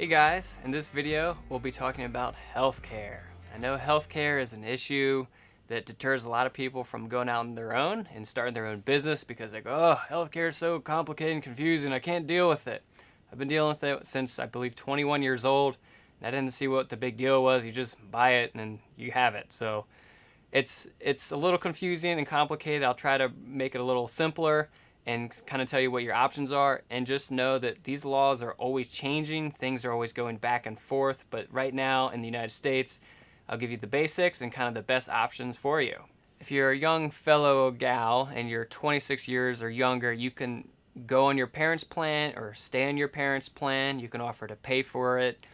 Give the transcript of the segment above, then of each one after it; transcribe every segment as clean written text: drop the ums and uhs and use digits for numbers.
Hey guys, in this video we'll be talking about healthcare. I know healthcare is an issue that deters a lot of people from going out on their own and starting their own business because they go, oh, healthcare is so complicated and confusing, I can't deal with it. I've been dealing with it since I believe 21 years old, and I didn't see what the big deal was. You just buy it and you have it. So it's a little confusing and complicated. I'll try to make it a little simpler and kind of tell you what your options are, and just know that these laws are always changing. Things are always going back and forth, but right now in the United States, I'll give you the basics and kind of the best options for you. If you're a young fellow gal and you're 26 years or younger, you can go on your parents' plan or stay on your parents' plan. You can offer to pay for it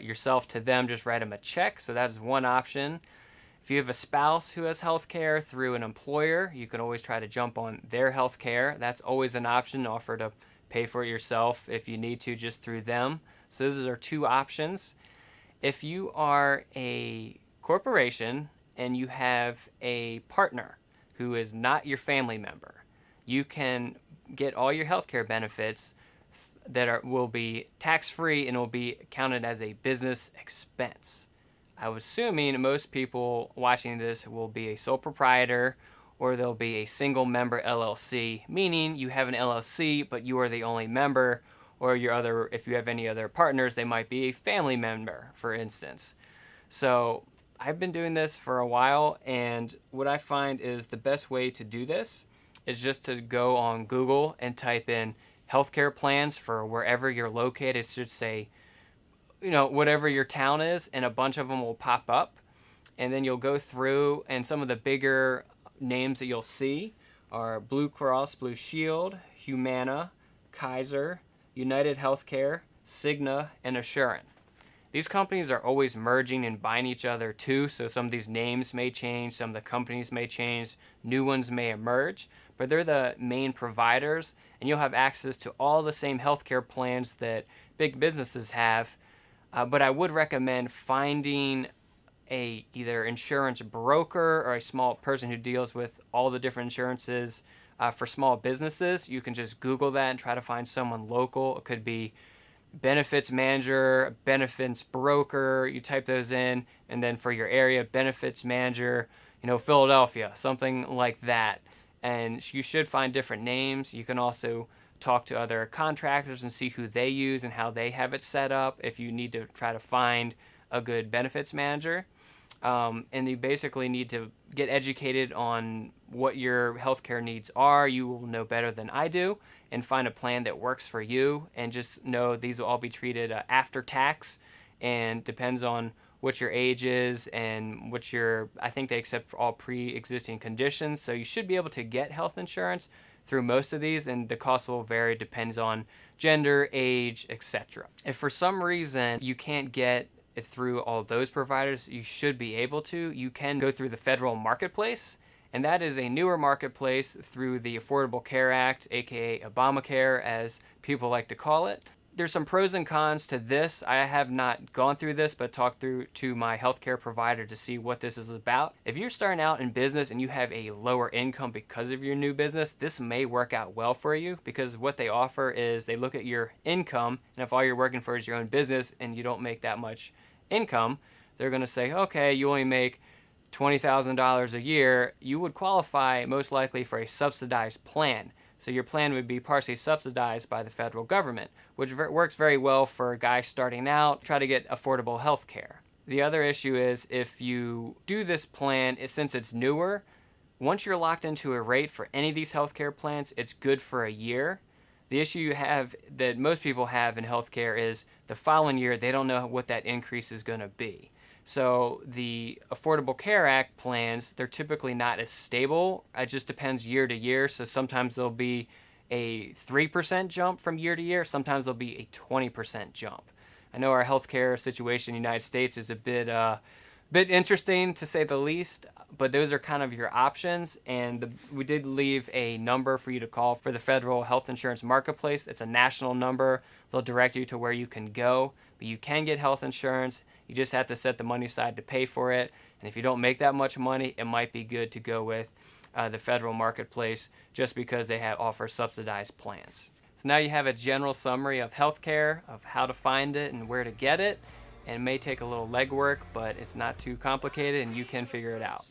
yourself to them, just write them a check. So that is one option. If you have a spouse who has health care through an employer, you can always try to jump on their health care. That's always an option. Offer to pay for it yourself if you need to, just through them. So those are two options. If you are a corporation and you have a partner who is not your family member, you can get all your health care benefits that will be tax-free and will be counted as a business expense. I'm assuming most people watching this will be a sole proprietor, or they'll be a single member LLC, meaning you have an LLC, but you are the only member, or if you have any other partners, they might be a family member, for instance. So I've been doing this for a while, and what I find is the best way to do this is just to go on Google and type in healthcare plans for wherever you're located. It should say, whatever your town is, and a bunch of them will pop up. And then you'll go through, and some of the bigger names that you'll see are Blue Cross Blue Shield, Humana, Kaiser, United Healthcare, Cigna, and Assurant. These companies are always merging and buying each other too, so some of these names may change, some of the companies may change, new ones may emerge, but they're the main providers, and you'll have access to all the same healthcare plans that big businesses have. But I would recommend finding a either insurance broker or a small person who deals with all the different insurances for small businesses. You can just Google that and try to find someone local. It could be benefits manager, benefits broker. You type those in, and then for your area, benefits manager, Philadelphia, something like that. And you should find different names. You can also talk to other contractors and see who they use and how they have it set up if you need to try to find a good benefits manager. And you basically need to get educated on what your healthcare needs are. You will know better than I do, and find a plan that works for you, and just know these will all be treated after tax, and depends on what your age is and I think they accept all pre-existing conditions. So you should be able to get health insurance through most of these, and the cost will vary, depends on gender, age, etc. If for some reason you can't get it through all those providers, you should be able to. You can go through the federal marketplace, and that is a newer marketplace through the Affordable Care Act, aka Obamacare as people like to call it. There's some pros and cons to this. I have not gone through this, but talked through to my healthcare provider to see what this is about. If you're starting out in business and you have a lower income because of your new business, this may work out well for you, because what they offer is they look at your income, and if all you're working for is your own business and you don't make that much income, they're going to say, okay, you only make $20,000 a year, you would qualify most likely for a subsidized plan. So your plan would be partially subsidized by the federal government, which works very well for guys starting out, try to get affordable health care. The other issue is if you do this plan, since it's newer, once you're locked into a rate for any of these healthcare plans, it's good for a year. The issue you have that most people have in healthcare is the following year, they don't know what that increase is going to be. So the Affordable Care Act plans, they're typically not as stable. It just depends year to year. So sometimes there'll be a 3% jump from year to year. Sometimes there'll be a 20% jump. I know our healthcare situation in the United States is a bit interesting, to say the least, but those are kind of your options. And we did leave a number for you to call for the Federal Health Insurance Marketplace. It's a national number. They'll direct you to where you can go, but you can get health insurance. You just have to set the money aside to pay for it. And if you don't make that much money, it might be good to go with the federal marketplace, just because they offer subsidized plans. So now you have a general summary of healthcare, of how to find it and where to get it. And it may take a little legwork, but it's not too complicated and you can figure it out.